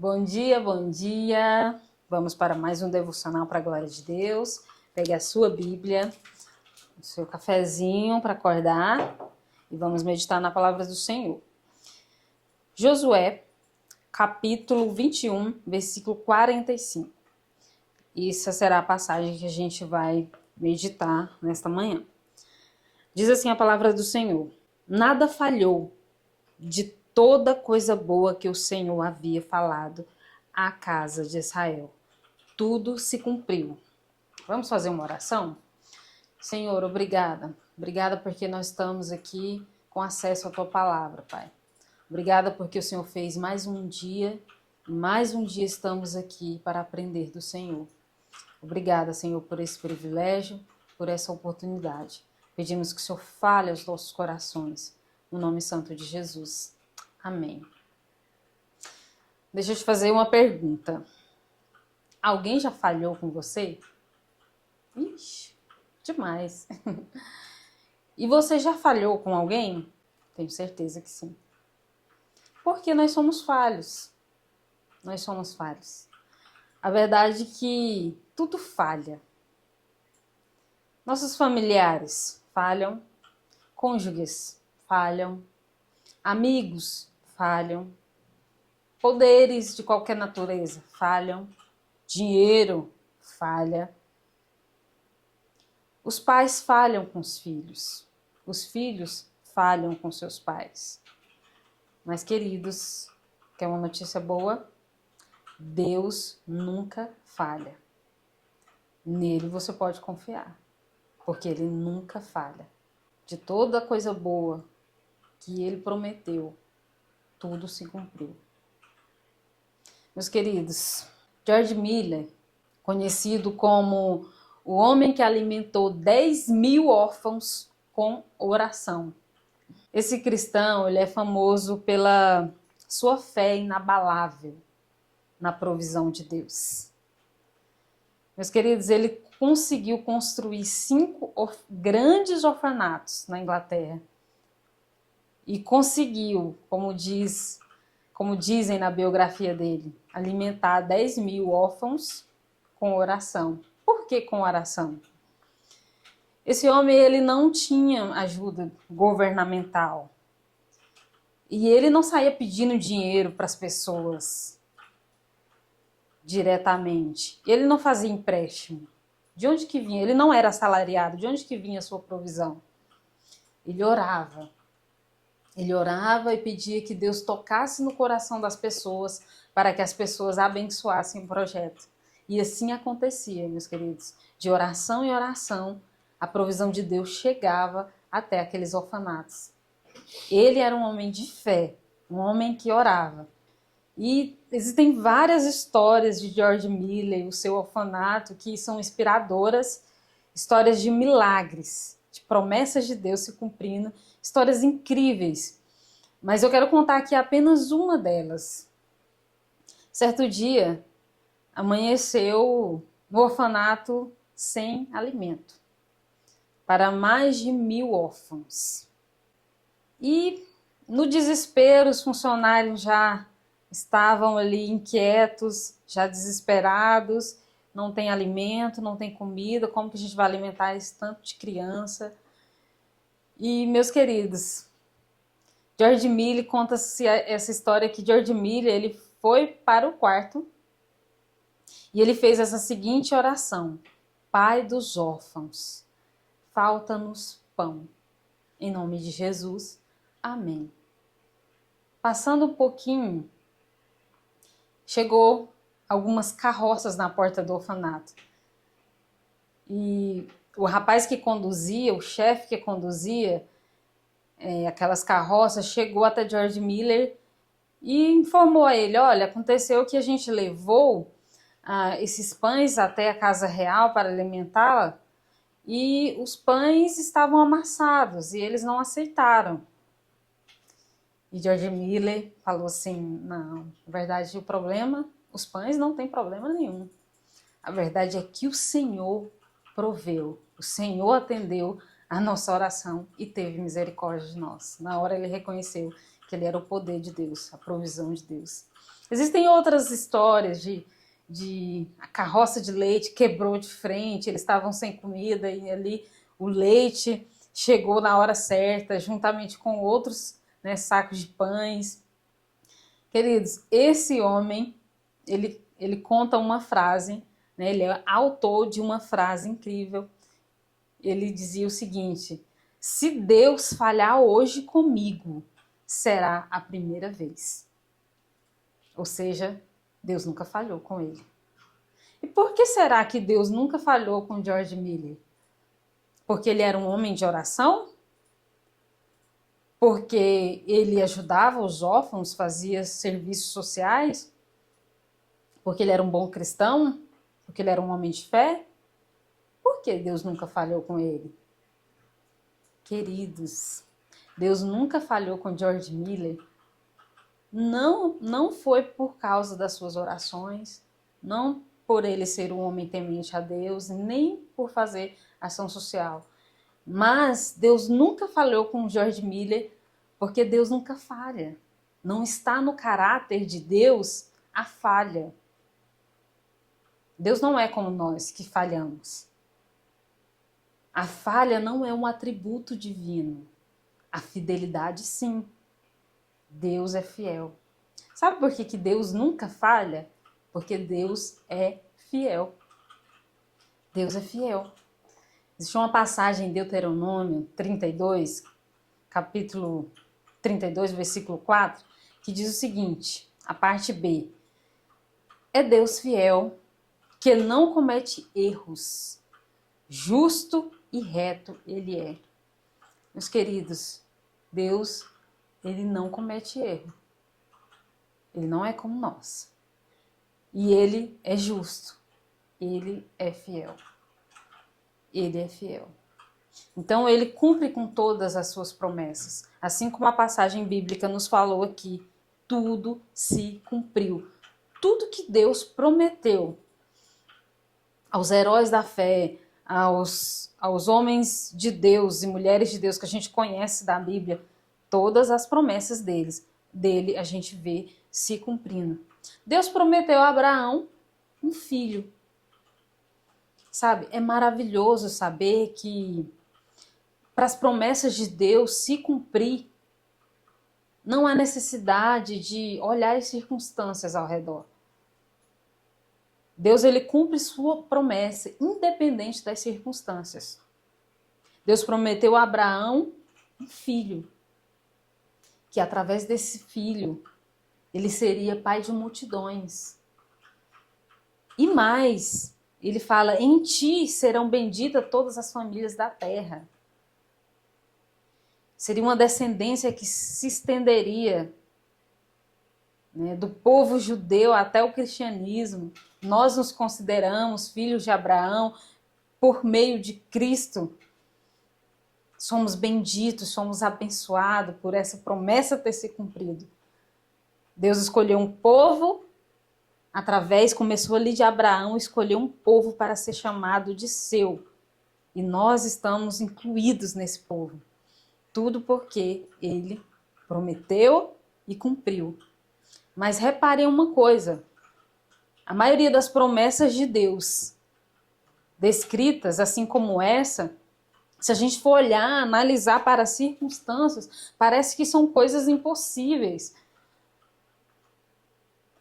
Bom dia, bom dia. Vamos para mais um devocional para a glória de Deus. Pegue a sua Bíblia, o seu cafezinho para acordar e vamos meditar na palavra do Senhor. Josué, capítulo 21, versículo 45. Essa será a passagem que a gente vai meditar nesta manhã. Diz assim a palavra do Senhor: Nada falhou de toda coisa boa que o Senhor havia falado à casa de Israel. Tudo se cumpriu. Vamos fazer uma oração? Senhor, obrigada. Obrigada porque nós estamos aqui com acesso à Tua palavra, Pai. Obrigada porque o Senhor fez mais um dia estamos aqui para aprender do Senhor. Obrigada, Senhor, por esse privilégio, por essa oportunidade. Pedimos que o Senhor fale aos nossos corações, no nome santo de Jesus. Amém. Deixa eu te fazer uma pergunta. Alguém já falhou com você? Ixi, demais. E você já falhou com alguém? Tenho certeza que sim. Porque nós somos falhos. Nós somos falhos. A verdade é que tudo falha. Nossos familiares falham, cônjuges falham, amigos falham, poderes de qualquer natureza falham, dinheiro falha. Os pais falham com os filhos falham com seus pais. Mas, queridos, quer uma notícia boa? Deus nunca falha. Nele você pode confiar, porque Ele nunca falha. De toda coisa boa que Ele prometeu, tudo se cumpriu. Meus queridos, George Miller, conhecido como o homem que alimentou 10.000 órfãos com oração. Esse cristão, ele é famoso pela sua fé inabalável na provisão de Deus. Meus queridos, ele conseguiu construir 5 grandes orfanatos na Inglaterra. E conseguiu, como dizem na biografia dele, alimentar 10.000 órfãos com oração. Por que com oração? Esse homem, ele não tinha ajuda governamental. E ele não saía pedindo dinheiro para as pessoas diretamente. Ele não fazia empréstimo. De onde que vinha? Ele não era assalariado. De onde que vinha a sua provisão? Ele orava. Ele orava e pedia que Deus tocasse no coração das pessoas para que as pessoas abençoassem o projeto. E assim acontecia, meus queridos. De oração em oração, a provisão de Deus chegava até aqueles orfanatos. Ele era um homem de fé, um homem que orava. E existem várias histórias de George Miller e o seu orfanato que são inspiradoras, histórias de milagres, de promessas de Deus se cumprindo, histórias incríveis. Mas eu quero contar aqui apenas uma delas. Certo dia, amanheceu no orfanato sem alimento para mais de 1.000 órfãos. E no desespero, os funcionários já estavam ali inquietos, já desesperados, não tem alimento, não tem comida, como que a gente vai alimentar esse tanto de criança? E, meus queridos, George Miller conta-se essa história que George Miller, ele foi para o quarto e ele fez essa seguinte oração: Pai dos órfãos, falta-nos pão. Em nome de Jesus, amém. Passando um pouquinho, chegou algumas carroças na porta do orfanato. E o rapaz que conduzia, o chefe que conduzia aquelas carroças, chegou até George Miller e informou a ele: olha, aconteceu que a gente levou esses pães até a casa real para alimentá-la e os pães estavam amassados e eles não aceitaram. E George Miller falou assim: não, na verdade o problema, os pães não tem problema nenhum. A verdade é que o Senhor proveu, o Senhor atendeu a nossa oração e teve misericórdia de nós. Na hora ele reconheceu que ele era o poder de Deus, a provisão de Deus. Existem outras histórias de a carroça de leite quebrou de frente, eles estavam sem comida e ali o leite chegou na hora certa, juntamente com outros, né, sacos de pães. Queridos, esse homem, ele conta uma frase, né, ele é autor de uma frase incrível. Ele dizia o seguinte: se Deus falhar hoje comigo, será a primeira vez. Ou seja, Deus nunca falhou com ele. E por que será que Deus nunca falhou com George Miller? Porque ele era um homem de oração? Porque ele ajudava os órfãos, fazia serviços sociais? Porque ele era um bom cristão? Porque ele era um homem de fé? Por que Deus nunca falhou com ele? Queridos, Deus nunca falhou com George Miller. Não foi por causa das suas orações, não por ele ser um homem temente a Deus, nem por fazer ação social. Mas Deus nunca falhou com George Miller, porque Deus nunca falha. Não está no caráter de Deus a falha. Deus não é como nós que falhamos. A falha não é um atributo divino. A fidelidade, sim. Deus é fiel. Sabe por que Deus nunca falha? Porque Deus é fiel. Deus é fiel. Existe uma passagem em Deuteronômio 32, capítulo 32, versículo 4, que diz o seguinte, a parte B. É Deus fiel, que não comete erros. Justo e reto ele é. Meus queridos, Deus, ele não comete erro. Ele não é como nós. E ele é justo. Ele é fiel. Ele é fiel. Então, ele cumpre com todas as suas promessas. Assim como a passagem bíblica nos falou aqui, tudo se cumpriu. Tudo que Deus prometeu aos heróis da fé, aos homens de Deus e mulheres de Deus que a gente conhece da Bíblia, todas as promessas dele a gente vê se cumprindo. Deus prometeu a Abraão um filho. Sabe, é maravilhoso saber que para as promessas de Deus se cumprir, não há necessidade de olhar as circunstâncias ao redor. Deus, ele cumpre sua promessa, independente das circunstâncias. Deus prometeu a Abraão um filho, que através desse filho, ele seria pai de multidões. E mais, ele fala, em ti serão benditas todas as famílias da terra. Seria uma descendência que se estenderia, né, do povo judeu até o cristianismo. Nós nos consideramos filhos de Abraão por meio de Cristo. Somos benditos, somos abençoados por essa promessa ter se cumprido. Deus escolheu um povo, começou ali de Abraão, escolheu um povo para ser chamado de seu. E nós estamos incluídos nesse povo. Tudo porque ele prometeu e cumpriu. Mas reparem uma coisa, a maioria das promessas de Deus descritas, assim como essa, se a gente for olhar, analisar para as circunstâncias, parece que são coisas impossíveis.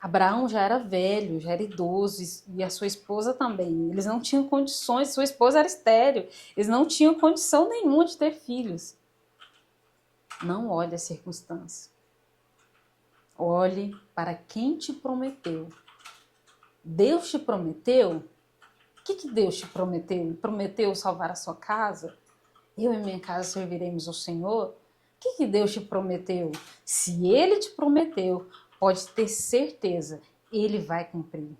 Abraão já era velho, já era idoso, e a sua esposa também. Eles não tinham condições, sua esposa era estéril, eles não tinham condição nenhuma de ter filhos. Não olhe a circunstância. Olhe para quem te prometeu. Deus te prometeu? O que Deus te prometeu? Ele prometeu salvar a sua casa? Eu e minha casa serviremos ao Senhor? O que Deus te prometeu? Se Ele te prometeu, pode ter certeza, Ele vai cumprir.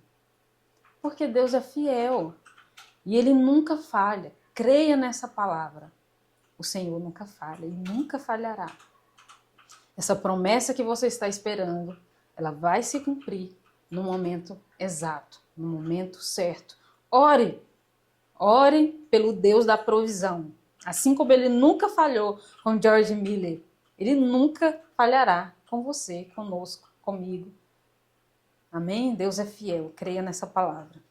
Porque Deus é fiel e Ele nunca falha. Creia nessa palavra. O Senhor nunca falha e nunca falhará. Essa promessa que você está esperando, ela vai se cumprir no momento exato, no momento certo. Ore pelo Deus da provisão. Assim como ele nunca falhou com George Miller, ele nunca falhará com você, conosco, comigo. Amém? Deus é fiel, creia nessa palavra.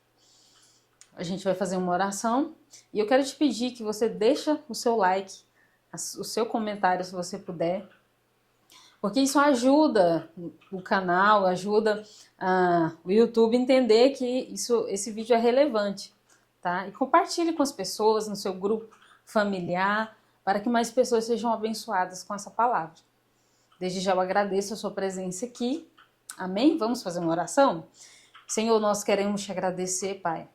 A gente vai fazer uma oração e eu quero te pedir que você deixe o seu like, o seu comentário se você puder, porque isso ajuda o canal, ajuda o YouTube a entender que esse vídeo é relevante, tá? E compartilhe com as pessoas no seu grupo familiar para que mais pessoas sejam abençoadas com essa palavra. Desde já eu agradeço a sua presença aqui. Amém? Vamos fazer uma oração? Senhor, nós queremos te agradecer, Pai.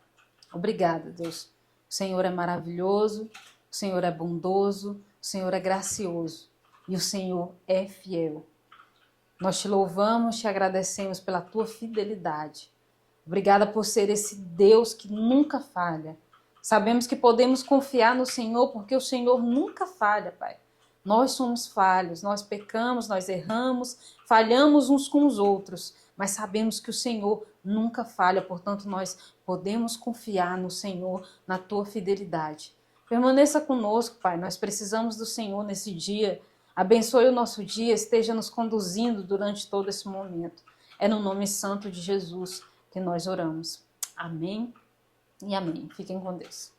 Obrigada, Deus. O Senhor é maravilhoso, o Senhor é bondoso, o Senhor é gracioso e o Senhor é fiel. Nós te louvamos, te agradecemos pela tua fidelidade. Obrigada por ser esse Deus que nunca falha. Sabemos que podemos confiar no Senhor porque o Senhor nunca falha, Pai. Nós somos falhos, nós pecamos, nós erramos, falhamos uns com os outros, mas sabemos que o Senhor nunca falha, portanto nós podemos confiar no Senhor, na tua fidelidade. Permaneça conosco, Pai, nós precisamos do Senhor nesse dia. Abençoe o nosso dia, esteja nos conduzindo durante todo esse momento. É no nome santo de Jesus que nós oramos. Amém e amém. Fiquem com Deus.